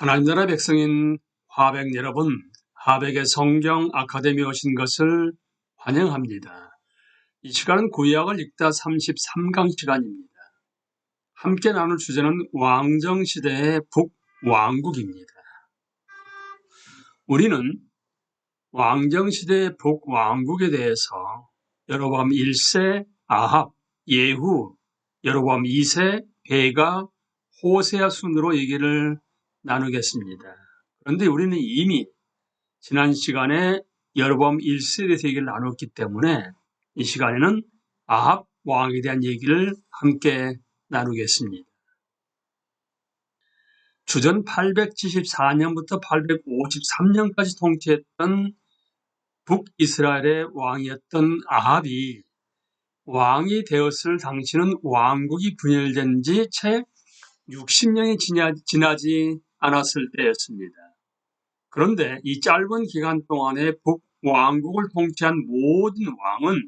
하나님 나라 백성인 화백 여러분, 화백의 성경 아카데미에 오신 것을 환영합니다. 이 시간은 구약을 읽다 33강 시간입니다. 함께 나눌 주제는 왕정시대의 북왕국입니다. 우리는 왕정시대의 북왕국에 대해서 여로보암 1세, 아합, 예후, 여로보암 2세, 베가, 호세아 순으로 얘기를 나누겠습니다. 그런데 우리는 이미 지난 시간에 여로보암 1세에 대해서 얘기를 나눴기 때문에 이 시간에는 아합 왕에 대한 얘기를 함께 나누겠습니다. 주전 874년부터 853년까지 통치했던 북이스라엘의 왕이었던 아합이 왕이 되었을 당시는 왕국이 분열된 지 채 60년이 지나지 않았을 때였습니다. 그런데 이 짧은 기간 동안에 북왕국을 통치한 모든 왕은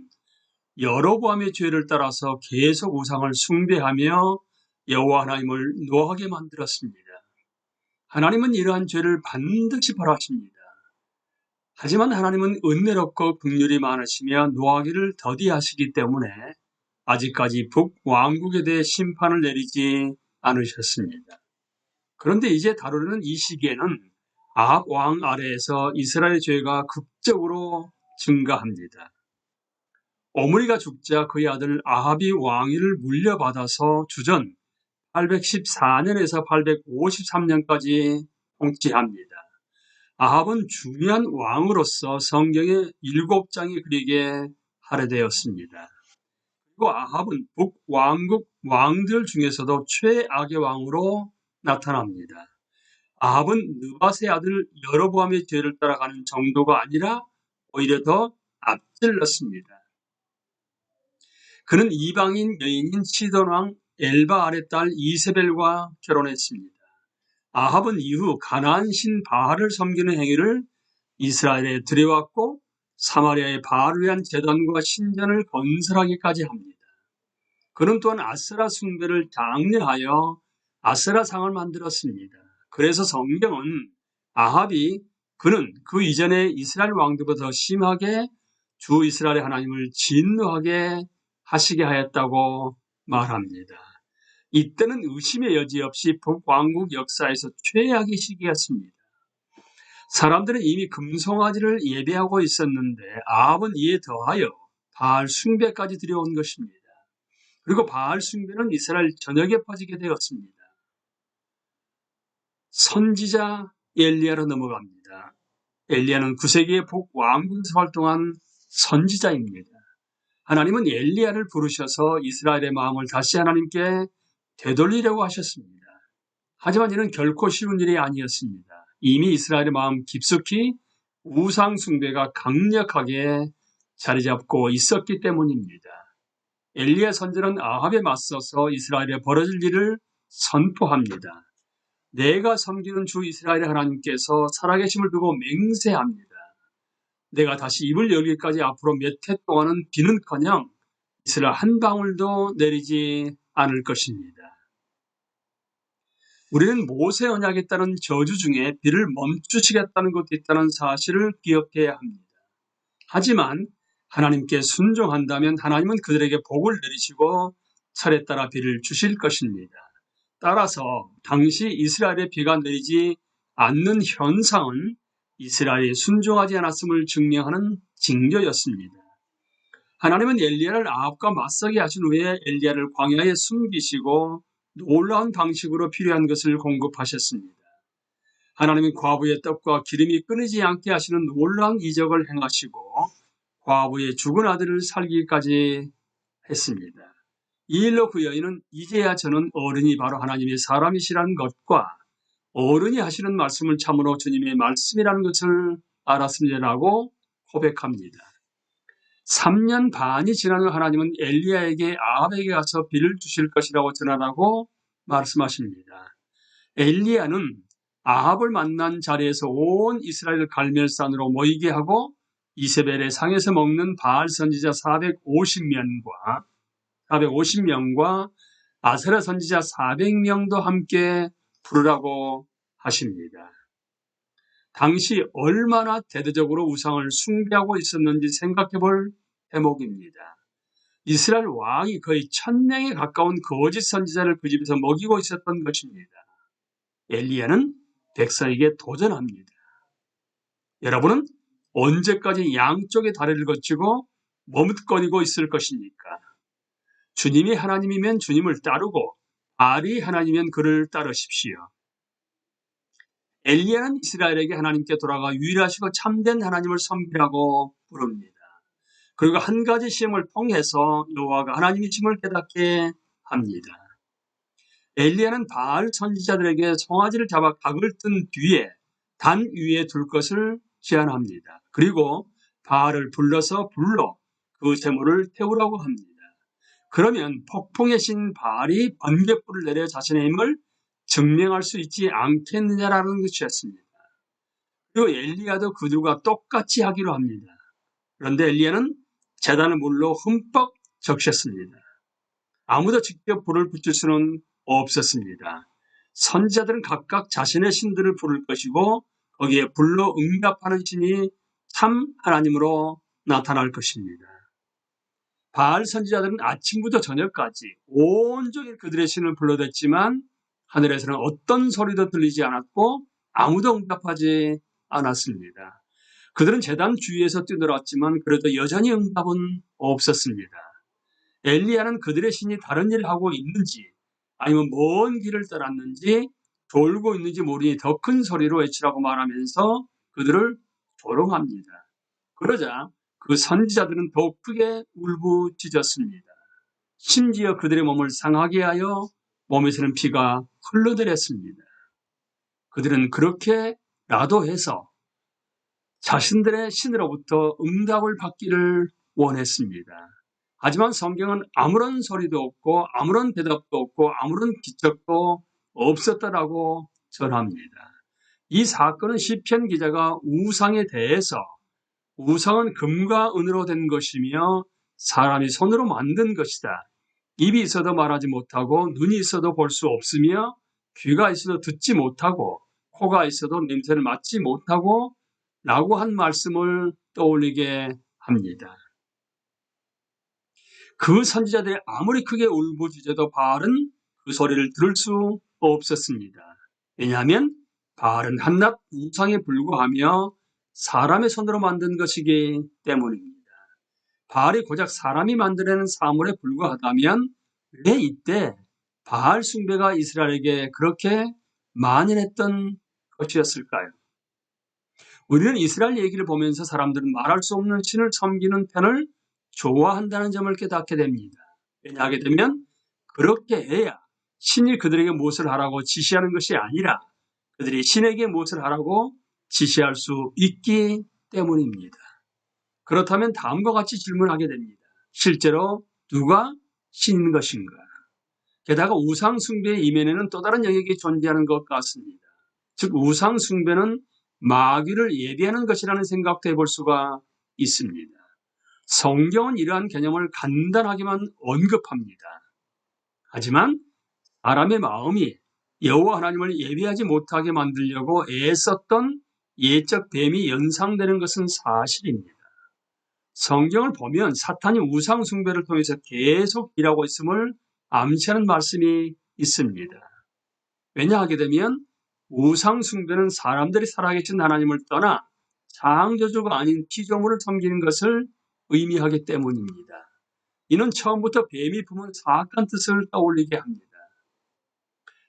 여로보암의 죄를 따라서 계속 우상을 숭배하며 여호와 하나님을 노하게 만들었습니다. 하나님은 이러한 죄를 반드시 벌하십니다. 하지만 하나님은 은혜롭고 긍휼이 많으시며 노하기를 더디하시기 때문에 아직까지 북왕국에 대해 심판을 내리지 않으셨습니다. 그런데 이제 다루는 이 시기에는 아합 왕 아래에서 이스라엘의 죄가 극적으로 증가합니다. 오므리가 죽자 그의 아들 아합이 왕위를 물려받아서 주전 814년에서 853년까지 통치합니다. 아합은 중요한 왕으로서 성경의 7장이 그리게 할애되었습니다. 그리고 아합은 북왕국 왕들 중에서도 최악의 왕으로 나타납니다. 아합은 느밧의 아들 여로보암의 죄를 따라가는 정도가 아니라 오히려 더 앞질렀습니다. 그는 이방인 여인인 시돈왕 엘바알의 딸 이세벨과 결혼했습니다. 아합은 이후 가나안 신 바알을 섬기는 행위를 이스라엘에 들여왔고 사마리아의 바알을 위한 제단과 신전을 건설하기까지 합니다. 그는 또한 아세라 숭배를 장려하여 아세라상을 만들었습니다. 그래서 성경은 아합이 그는 그 이전의 이스라엘 왕들보다 더 심하게 주 이스라엘의 하나님을 진노하게 하시게 하였다고 말합니다. 이때는 의심의 여지 없이 북왕국 역사에서 최악의 시기였습니다. 사람들은 이미 금송아지를 예배하고 있었는데 아합은 이에 더하여 바알 숭배까지 들여온 것입니다. 그리고 바알 숭배는 이스라엘 전역에 퍼지게 되었습니다. 선지자 엘리야로 넘어갑니다. 엘리야는 9세기의 북왕국에서 활동한 선지자입니다. 하나님은 엘리야를 부르셔서 이스라엘의 마음을 다시 하나님께 되돌리려고 하셨습니다. 하지만 이는 결코 쉬운 일이 아니었습니다. 이미 이스라엘의 마음 깊숙이 우상 숭배가 강력하게 자리 잡고 있었기 때문입니다. 엘리야 선지자는 아합에 맞서서 이스라엘에 벌어질 일을 선포합니다. 내가 섬기는 주 이스라엘의 하나님께서 살아계심을 두고 맹세합니다. 내가 다시 입을 열기까지 앞으로 몇 해 동안은 비는커녕 이스라엘 한 방울도 내리지 않을 것입니다. 우리는 모세 언약에 따른 저주 중에 비를 멈추시겠다는 것도 있다는 사실을 기억해야 합니다. 하지만 하나님께 순종한다면 하나님은 그들에게 복을 내리시고 차례 따라 비를 주실 것입니다. 따라서 당시 이스라엘에 비가 내리지 않는 현상은 이스라엘이 순종하지 않았음을 증명하는 징조였습니다. 하나님은 엘리야를 아합과 맞서게 하신 후에 엘리야를 광야에 숨기시고 놀라운 방식으로 필요한 것을 공급하셨습니다. 하나님은 과부의 떡과 기름이 끊이지 않게 하시는 놀라운 이적을 행하시고 과부의 죽은 아들을 살기까지 했습니다. 이 일로 그 여인은 이제야 저는 어른이 바로 하나님의 사람이시라는 것과 어른이 하시는 말씀을 참으로 주님의 말씀이라는 것을 알았습니다라고 고백합니다. 3년 반이 지난 후 하나님은 엘리야에게 아합에게 가서 비를 주실 것이라고 전하라고 말씀하십니다. 엘리야는 아합을 만난 자리에서 온 이스라엘 갈멜산으로 모이게 하고 이세벨의 상에서 먹는 바알 선지자 450명과 아세라 선지자 400명도 함께 부르라고 하십니다. 당시 얼마나 대대적으로 우상을 숭배하고 있었는지 생각해 볼 대목입니다. 이스라엘 왕이 거의 1000명에 가까운 거짓 선지자를 그 집에서 먹이고 있었던 것입니다. 엘리야는 백성에게 도전합니다. 여러분은 언제까지 양쪽의 다리를 거치고 머뭇거리고 있을 것입니까? 주님이 하나님이면 주님을 따르고 바알이 하나님이면 그를 따르십시오. 엘리야는 이스라엘에게 하나님께 돌아가 유일하시고 참된 하나님을 섬기라고 부릅니다. 그리고 한 가지 시험을 통해서 여호와가 하나님이심을 깨닫게 합니다. 엘리야는 바알 선지자들에게 송아지를 잡아 각을 뜬 뒤에 단 위에 둘 것을 제안합니다. 그리고 바알을 불러서 불러 그 제물을 태우라고 합니다. 그러면 폭풍의 신 바알이 번갯불을 내려 자신의 힘을 증명할 수 있지 않겠느냐라는 것이었습니다. 그리고 엘리야도 그들과 똑같이 하기로 합니다. 그런데 엘리야는 제단을 물로 흠뻑 적셨습니다. 아무도 직접 불을 붙일 수는 없었습니다. 선지자들은 각각 자신의 신들을 부를 것이고 거기에 불로 응답하는 신이 참 하나님으로 나타날 것입니다. 바알 선지자들은 아침부터 저녁까지 온종일 그들의 신을 불러댔지만 하늘에서는 어떤 소리도 들리지 않았고 아무도 응답하지 않았습니다. 그들은 제단 주위에서 뛰놀았지만 그래도 여전히 응답은 없었습니다. 엘리야는 그들의 신이 다른 일을 하고 있는지 아니면 먼 길을 떠났는지 졸고 있는지 모르니 더 큰 소리로 외치라고 말하면서 그들을 조롱합니다. 그러자 그 선지자들은 더욱 크게 울부짖었습니다. 심지어 그들의 몸을 상하게 하여 몸에서는 피가 흘러내렸습니다. 그들은 그렇게라도 해서 자신들의 신으로부터 응답을 받기를 원했습니다. 하지만 성경은 아무런 소리도 없고 아무런 대답도 없고 아무런 기적도 없었다라고 전합니다. 이 사건은 시편 기자가 우상에 대해서 우상은 금과 은으로 된 것이며 사람이 손으로 만든 것이다. 입이 있어도 말하지 못하고 눈이 있어도 볼 수 없으며 귀가 있어도 듣지 못하고 코가 있어도 냄새를 맡지 못하고 라고 한 말씀을 떠올리게 합니다. 그 선지자들이 아무리 크게 울부짖어도 바알은 그 소리를 들을 수 없었습니다. 왜냐하면 바알은 한낱 우상에 불과하며 사람의 손으로 만든 것이기 때문입니다. 바알이 고작 사람이 만들어낸 사물에 불과하다면 왜 이때 바알 숭배가 이스라엘에게 그렇게 만연했던 것이었을까요? 우리는 이스라엘 얘기를 보면서 사람들은 말할 수 없는 신을 섬기는 편을 좋아한다는 점을 깨닫게 됩니다. 왜냐하게 되면 그렇게 해야 신이 그들에게 무엇을 하라고 지시하는 것이 아니라 그들이 신에게 무엇을 하라고 지시할 수 있기 때문입니다. 그렇다면 다음과 같이 질문하게 됩니다. 실제로 누가 신인 것인가? 게다가 우상 숭배의 이면에는 또 다른 영역이 존재하는 것 같습니다. 즉 우상 숭배는 마귀를 예비하는 것이라는 생각도 해볼 수가 있습니다. 성경은 이러한 개념을 간단하게만 언급합니다. 하지만 사람의 마음이 여호와 하나님을 예비하지 못하게 만들려고 애썼던 예적 뱀이 연상되는 것은 사실입니다. 성경을 보면 사탄이 우상 숭배를 통해서 계속 일하고 있음을 암시하는 말씀이 있습니다. 왜냐하게 되면 우상 숭배는 사람들이 살아계신 하나님을 떠나 창조주가 아닌 피조물을 섬기는 것을 의미하기 때문입니다. 이는 처음부터 뱀이 품은 사악한 뜻을 떠올리게 합니다.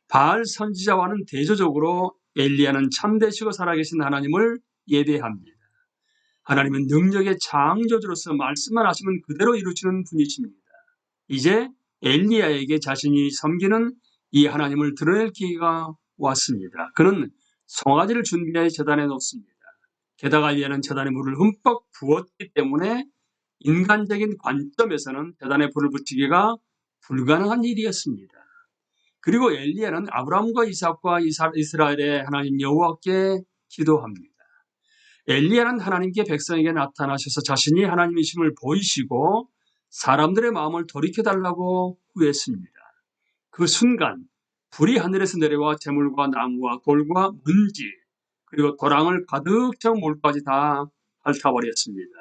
바알 선지자와는 대조적으로 엘리야는 참되시고 살아계신 하나님을 예배합니다. 하나님은 능력의 창조주로서 말씀만 하시면 그대로 이루시는 분이십니다. 이제 엘리야에게 자신이 섬기는 이 하나님을 드러낼 기회가 왔습니다. 그는 송아지를 준비하여 제단에 놓습니다. 게다가 엘리야는 제단에 물을 흠뻑 부었기 때문에 인간적인 관점에서는 제단에 불을 붙이기가 불가능한 일이었습니다. 그리고 엘리야는 아브라함과 이삭과 이스라엘의 하나님 여호와께 기도합니다. 엘리야는 하나님께 백성에게 나타나셔서 자신이 하나님이심을 보이시고 사람들의 마음을 돌이켜달라고 구했습니다. 그 순간 불이 하늘에서 내려와 재물과 나무와 돌과 먼지 그리고 도랑을 가득 채운 물까지 다 핥아버렸습니다.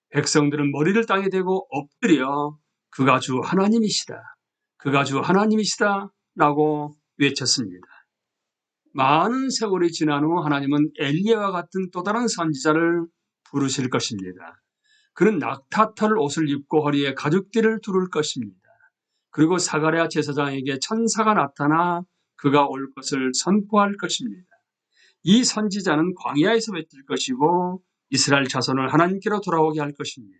백성들은 머리를 땅에 대고 엎드려 그가 주 하나님이시다. 그가 주 하나님이시다 라고 외쳤습니다. 많은 세월이 지난 후 하나님은 엘리야와 같은 또 다른 선지자를 부르실 것입니다. 그는 낙타털 옷을 입고 허리에 가죽띠를 두를 것입니다. 그리고 사가랴 제사장에게 천사가 나타나 그가 올 것을 선포할 것입니다. 이 선지자는 광야에서 외칠 것이고 이스라엘 자손을 하나님께로 돌아오게 할 것입니다.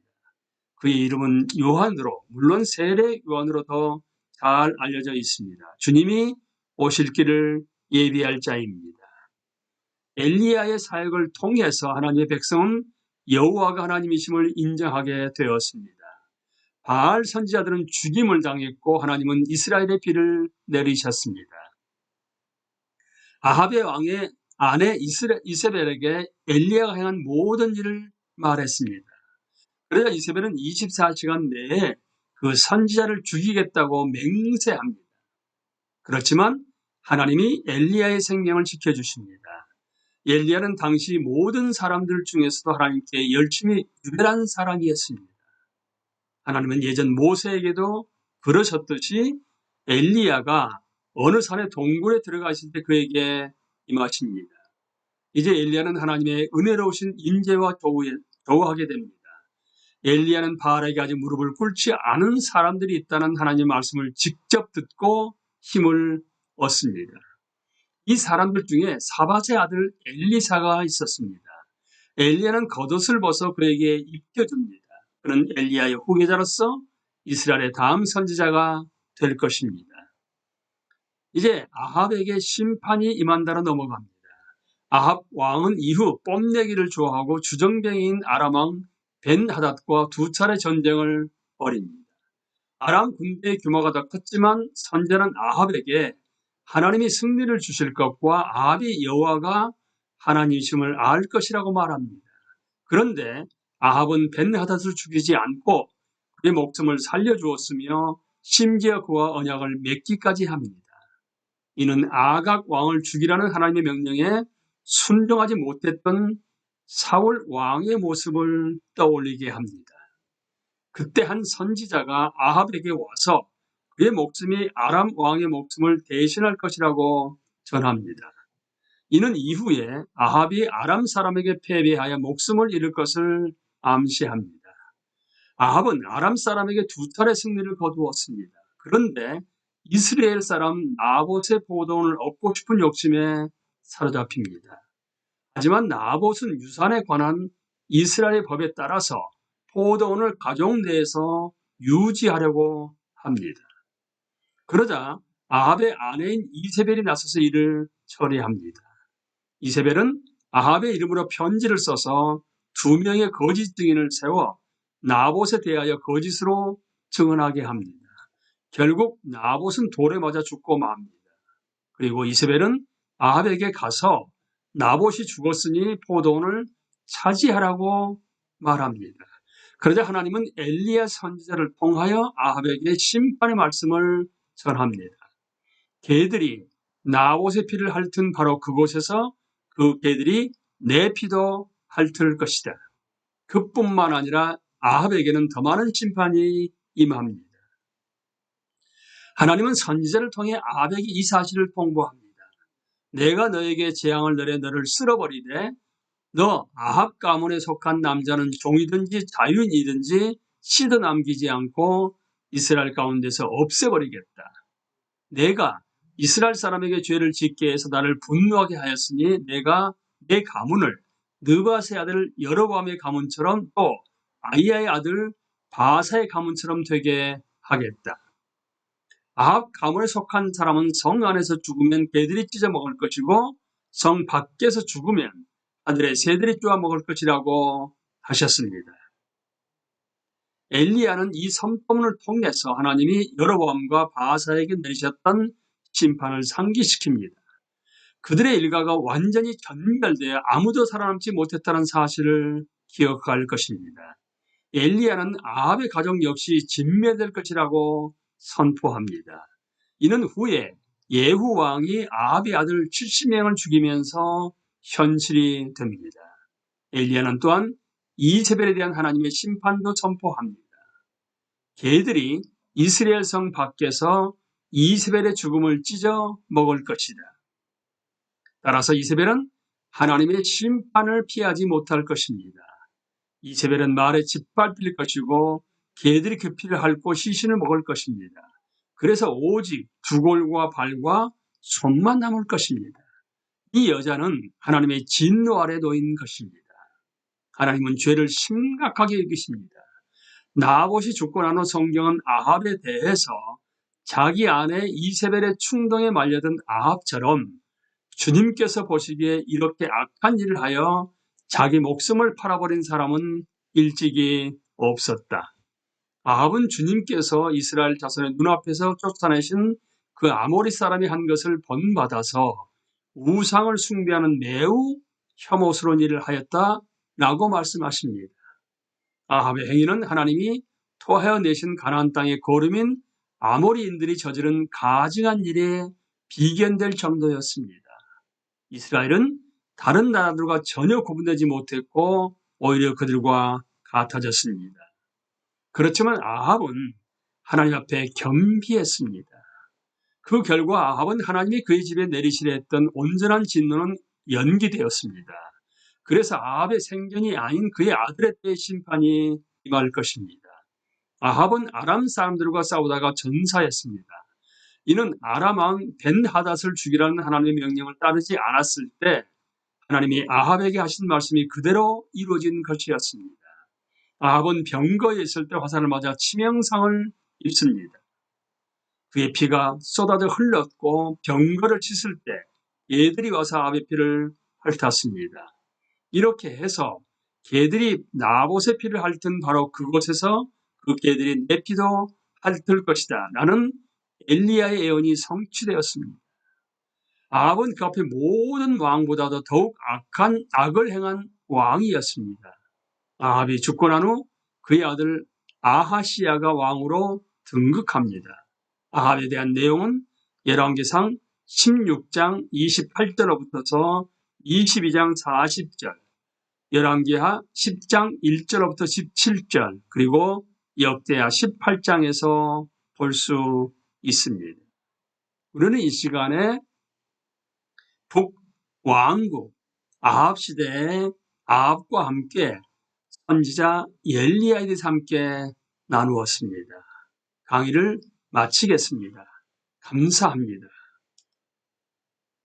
그의 이름은 요한으로, 물론 세례 요한으로 더 잘 알려져 있습니다. 주님이 오실 길을 예비할 자입니다. 엘리야의 사역을 통해서 하나님의 백성은 여호와가 하나님이심을 인정하게 되었습니다. 바알 선지자들은 죽임을 당했고 하나님은 이스라엘의 비를 내리셨습니다. 아합의 왕의 아내 이세벨에게 엘리야가 행한 모든 일을 말했습니다. 그러자 이세벨은 24시간 내에 그 선지자를 죽이겠다고 맹세합니다. 그렇지만 하나님이 엘리야의 생명을 지켜주십니다. 엘리야는 당시 모든 사람들 중에서도 하나님께 열심히 유별한 사람이었습니다. 하나님은 예전 모세에게도 그러셨듯이 엘리야가 어느 산의 동굴에 들어가실 때 그에게 임하십니다. 이제 엘리야는 하나님의 은혜로우신 인재와 교우하게 됩니다. 엘리야는 바알에게 아직 무릎을 꿇지 않은 사람들이 있다는 하나님의 말씀을 직접 듣고 힘을 얻습니다. 이 사람들 중에 사밧의 아들 엘리사가 있었습니다. 엘리야는 겉옷을 벗어 그에게 입혀줍니다. 그는 엘리야의 후계자로서 이스라엘의 다음 선지자가 될 것입니다. 이제 아합에게 심판이 임한다로 넘어갑니다. 아합 왕은 이후 뽐내기를 좋아하고 주정뱅이인 아람 왕 벤하닷과 두 차례 전쟁을 벌입니다. 아람 군대의 규모가 더 컸지만 선지자는 아합에게 하나님이 승리를 주실 것과 아합이 여호와가 하나님이심을 알 것이라고 말합니다. 그런데 아합은 벤하닷을 죽이지 않고 그의 목숨을 살려주었으며 심지어 그와 언약을 맺기까지 합니다. 이는 아각 왕을 죽이라는 하나님의 명령에 순종하지 못했던 사울 왕의 모습을 떠올리게 합니다. 그때 한 선지자가 아합에게 와서 그의 목숨이 아람 왕의 목숨을 대신할 것이라고 전합니다. 이는 이후에 아합이 아람 사람에게 패배하여 목숨을 잃을 것을 암시합니다. 아합은 아람 사람에게 두 차례 승리를 거두었습니다. 그런데 이스라엘 사람 나봇의 포도원을 얻고 싶은 욕심에 사로잡힙니다. 하지만 나봇은 유산에 관한 이스라엘 법에 따라서 포도원을 가족 내에서 유지하려고 합니다. 그러자 아합의 아내인 이세벨이 나서서 이를 처리합니다. 이세벨은 아합의 이름으로 편지를 써서 2명의 거짓 증인을 세워 나봇에 대하여 거짓으로 증언하게 합니다. 결국 나봇은 돌에 맞아 죽고 맙니다. 그리고 이세벨은 아합에게 가서 나봇이 죽었으니 포도원을 차지하라고 말합니다. 그러자 하나님은 엘리야 선지자를 통하여 아합에게 심판의 말씀을 전합니다. 개들이 나봇의 피를 핥은 바로 그곳에서 그 개들이 내 피도 핥을 것이다. 그뿐만 아니라 아합에게는 더 많은 심판이 임합니다. 하나님은 선지자를 통해 아합에게 이 사실을 통보합니다. 내가 너에게 재앙을 내려 너를 쓸어버리되 너 아합 가문에 속한 남자는 종이든지 자유인이든지 씨도 남기지 않고 이스라엘 가운데서 없애버리겠다. 내가 이스라엘 사람에게 죄를 짓게 해서 나를 분노하게 하였으니 내가 내 가문을 느밧의 아들 여로보암의 가문처럼 또 아히야의 아들 바사의 가문처럼 되게 하겠다. 아합 가문에 속한 사람은 성 안에서 죽으면 개들이 찢어 먹을 것이고 성 밖에서 죽으면 하늘의 새들이 쪼아 먹을 것이라고 하셨습니다. 엘리야는 이 선포문을 통해서 하나님이 여로보암과 바사에게 내리셨던 심판을 상기시킵니다. 그들의 일가가 완전히 전멸되어 아무도 살아남지 못했다는 사실을 기억할 것입니다. 엘리야는 아합의 가족 역시 진멸될 것이라고 선포합니다. 이는 후에 예후 왕이 아합의 아들 70명을 죽이면서 현실이 됩니다. 엘리야는 또한 이세벨에 대한 하나님의 심판도 선포합니다. 개들이 이스라엘 성 밖에서 이세벨의 죽음을 찢어 먹을 것이다. 따라서 이세벨은 하나님의 심판을 피하지 못할 것입니다. 이세벨은 말에 짓밟힐 것이고 개들이 그 피를 핥고 시신을 먹을 것입니다. 그래서 오직 두골과 발과 손만 남을 것입니다. 이 여자는 하나님의 진노 아래 놓인 것입니다. 하나님은 죄를 심각하게 여기십니다. 나봇이 죽고 난 후 성경은 아합에 대해서 자기 아내 이세벨의 충동에 말려든 아합처럼 주님께서 보시기에 이렇게 악한 일을 하여 자기 목숨을 팔아버린 사람은 일찍이 없었다. 아합은 주님께서 이스라엘 자손의 눈앞에서 쫓아내신 그 아모리 사람이 한 것을 본받아서 우상을 숭배하는 매우 혐오스러운 일을 하였다라고 말씀하십니다. 아합의 행위는 하나님이 토하여 내신 가나안 땅의 거름인 아모리인들이 저지른 가증한 일에 비견될 정도였습니다. 이스라엘은 다른 나라들과 전혀 구분되지 못했고 오히려 그들과 같아졌습니다. 그렇지만 아합은 하나님 앞에 겸비했습니다. 그 결과 아합은 하나님이 그의 집에 내리시려 했던 온전한 진노는 연기되었습니다. 그래서 아합의 생전이 아닌 그의 아들의 때의 심판이 임할 것입니다. 아합은 아람 사람들과 싸우다가 전사했습니다. 이는 아람 왕 벤하닷을 죽이라는 하나님의 명령을 따르지 않았을 때 하나님이 아합에게 하신 말씀이 그대로 이루어진 것이었습니다. 아합은 병거에 있을 때 화살을 맞아 치명상을 입습니다. 그의 피가 쏟아져 흘렀고 병거를 찢을 때 개들이 와서 아합의 피를 핥았습니다. 이렇게 해서 개들이 나봇의 피를 핥은 바로 그곳에서 그 개들이 내 피도 핥을 것이다 라는 엘리야의 예언이 성취되었습니다. 아합은 그 앞에 모든 왕보다도 더욱 악을 행한 왕이었습니다. 아합이 죽고 난 후 그의 아들 아하시야가 왕으로 등극합니다. 아합에 대한 내용은 열왕기상 16장 28절로부터서 22장 40절, 열왕기하 10장 1절로부터 17절, 그리고 역대하 18장에서 볼 수 있습니다. 우리는 이 시간에 북왕국 아합 시대의 아합과 함께 선지자 엘리야에 대해서 함께 나누었습니다. 강의를 마치겠습니다. 감사합니다.